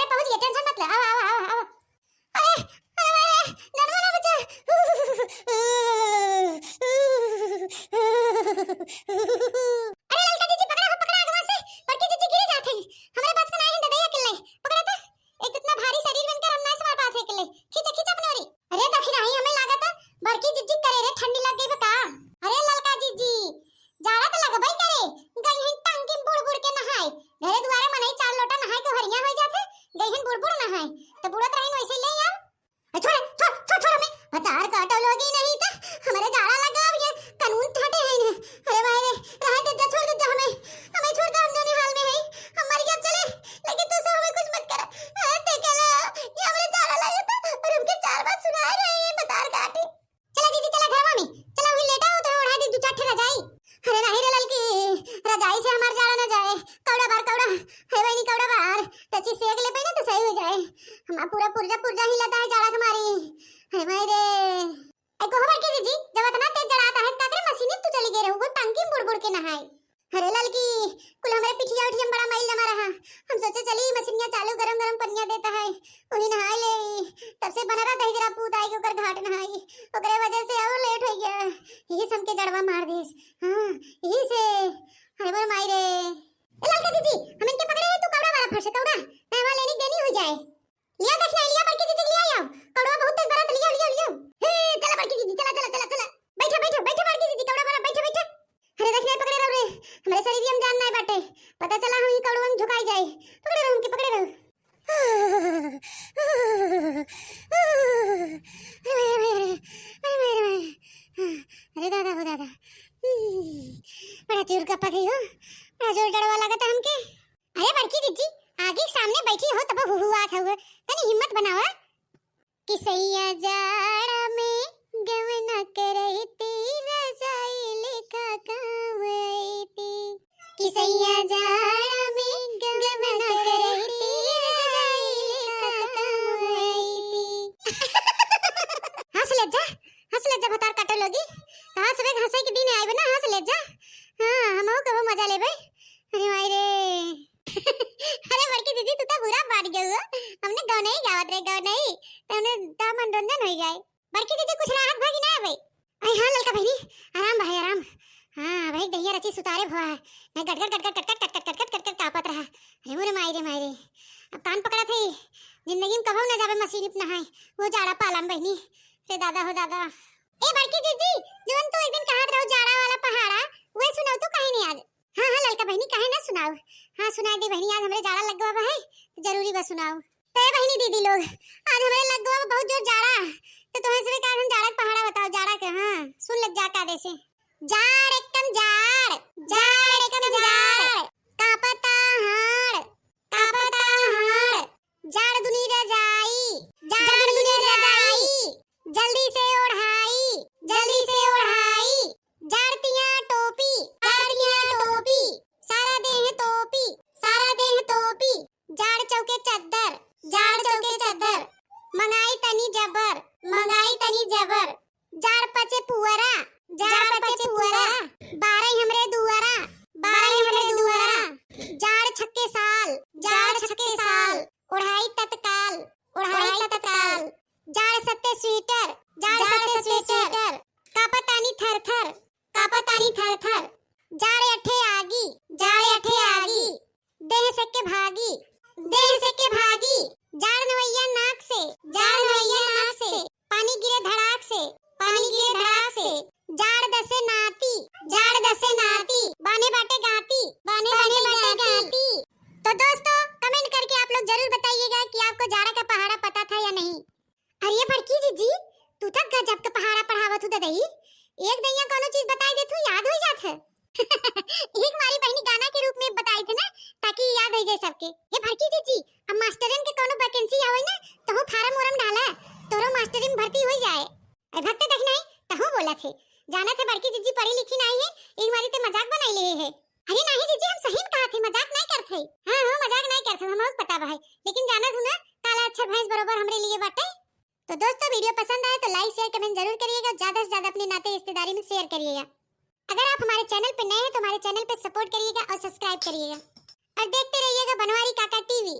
अरे पहुंच गए, टेंशन मत ले, आओ आओ आओ आओ। अरे अरे नरमा ना बचा। अरे ललका जीजी पकड़ा हो, पकड़ा आगे से, बड़की जीजी गिर जाते हैं। हमारे पास का नहीं है ददैया के लिए, पकड़ा था। एक इतना भारी शरीर बनकर हम ना संभाल पाते के लिए, खींच खींच अपने ओरी। अरे दखी नहीं हमें लागत बड़की जीजी करे रे, ठंडी लग गई बका। अरे ललका जीजी जाड़ा तो लग भाई करे, गई हैं टंकी में बुड़ बुड़ के नहाए, घरे दुआरे मनई 4 लोटा नहाए के हरिया हो जाते, गई हैं बुड़ बुड़ नहाए, तो बुड़त रहीन वैसे ले आओ। छोड़ छोड़ छोड़ छोड़ हमें, हतार काटो लोगी नहीं तो हमारे जाड़ा लगा अब ये कानून ठाटे हैं ने। अरे भाई रे रह दे जा, छोड़ दे जा हमें, हमें छोड़ दे, हम जाने हाल में है, हम मर गए चले, लेकिन तू सब हमें कुछ मत कर। ते केला ये हमारे जाड़ा लगे था और उनके 4 बात सुनाए रहे हैं बतार काटे। चला दीदी चला घर में, चला हुई लेटा हो तो उड़ा दी 2-4 ठे रजाई। अरे नहीं रे ललकी, रजाई से हमार जाड़ा ना जाए, कौड़ा बार कौड़ा है बहनी, कौड़ा बार टची सेक ले पे ना तो सही हो जाए, हमारा पूरा पुर्जा पुर्जा हिलाता है जाड़ा तुम्हारी। अरे भाई रे एको हमार के जीजी जब इतना तेज जड़ाता है काकरे मशीन तू चली गई रहू टंकी बुड़ बुड़ के नहाए। अरे ललकी कुल हमारे पिठिया उठिया बड़ा मैल जमा रहा, हम सोचे चली मशीनिया चालू गरम गरम पनिया देता है उन्हीं नहाए ले, तब से बना रहा जरा पूत आई के ऊपर घाट नहाई, ओकरे वजह से और लेट हो गया, यही सम के जड़वा मार देस। हां यही से अरे बोल माई रे ए ललका जीजी हम इनके पकड़े है, तू कौड़ा वाला फंसे कौड़ा नहवा लेनी देनी हो जाए, लिया देखना लिया बड़की जीजी लिया आओ, कौड़ा बहुत तेज बड़ा लिया लिया लिया। हे चला बड़की जीजी चला चला चला चला, बैठो बैठो बैठो बड़की जीजी कौड़ा बड़ा बैठो बैठो। अरे देखना पकड़े रहो रे, हमारे शरीर हम जान नहीं बाटे, पता चला हम ही कौड़ा में झुकाई जाए, पकड़े रहो उनके पकड़े रहो। अरे दादा हो दादा बड़ा जोर का पति हो, बड़ा जोर डरवा लगता हमके। अरे बड़की जीजी आगे सामने बैठी हो तब हुआ था हुआ, तनी हिम्मत बनावा कि सैया जाड़ा में गवना करैती रजाई लेखा काम आईती, कि सैया जाड़ा में गवना करैती रजाई लेखा काम आईती। हंस ले जा भतार काटो लोगी, कहां से हंसे के दिन आइबे ना, हंस ले जा। हां हमहु कबो मजा लेबे। अरे माई रे अरे बड़की दीदी तू तो बुरा बात गयो, हमने गाँव नहीं गावत रे, गाँव नहीं तने ता मनोरंजन हो जाए। बड़की दीदी कुछ राहत भागी ना भाई। आई हां ललका भाई आराम भाई आराम। हां भाई दहिया रची सुतारे भवा है, मैं गटगट गटगट कटकट कटकट कटकट कटकट कापत रहा। अरे मोरे माई रे अब कान पकड़ा थी, जिंदगी में कबो ना जावे मशीन पे नहाए, वो जाड़ा पालम बहनी रे दादा हो दादा। ए बड़की दीदी जोन तो एक दिन कहत रहो जाड़ा वाला पहाड़ा, वो सुनाओ तो काहे नहीं आज। हां हां ललका बहनी काहे ना सुनाओ, हां सुनाई दे बहनी, आज हमरे जाड़ा लग गवा है जरूरी बस सुनाओ। ते बहनी दीदी लोग आज हमरे लग गवा बहुत जोर जाड़ा, तो तुम्हें से कहा हम जाड़ा पहाड़ा बताओ जाड़ा के। हां सुन लग जा का देसे जाड़ एकदम जाड़ कापता हाड़ जाड़ दुनी रजाई जल्दी से ओढ़ाई जाड़तियां टोपी सारा देह टोपी जाड़ चौके चद्दर मंगाई तनी जबर जाड़ पचे पुअरा बारह हमरे दुआरा जाड़ छक्के साल ओढ़ाई तत्काल जाड़ सत्ते स्वेटर कापतानी थर जाड़े अठे आगी देह से के भागी जाड़ नवैया नाक से पानी गिरे धड़ाक से जाड़ दसे नाती बाने बाटे गाती। तो दोस्तों कमेंट करके आप लोग जरूर बताइएगा कि आपको जाड़ा का पहाड़ा पता था या नहीं। अरे बड़की जीजी तू तक गजब का पहाड़ा पढ़ावत हूं दई, एक दैया कोनो चीज बताई दे तू याद हो जात है। एक मारी बहनी गाना के रूप में बताई थे ना ताकि याद हो जाए सबके। ये बड़की जीजी अब मास्टरन के कोनो वैकेंसी आवे ना तो हो फार्म डाला तोरो मास्टरी में भर्ती हो जाए। ए भक्त देख नहीं तहु बोला थे जाना थे बड़की जीजी पढ़ी लिखी नहीं है, एक मारी ते मजाक बनाई ले है। अरे नहीं जीजी हम सही में कहा थे, मजाक नहीं करथे। हां मजाक नहीं करथे, हमहु पता बा है, लेकिन जाना तू ना काला अच्छा भैंस बरोबर हमरे लिए बाटे। तो दोस्तों वीडियो पसंद आए तो लाइक शेयर कमेंट जरूर करिएगा, ज्यादा से ज्यादा अपने नाते रिश्तेदारी में शेयर करिएगा। अगर आप हमारे चैनल पे नए हैं तो हमारे चैनल पे सपोर्ट करिएगा और सब्सक्राइब करिएगा और देखते रहिएगा बनवारी काका टीवी।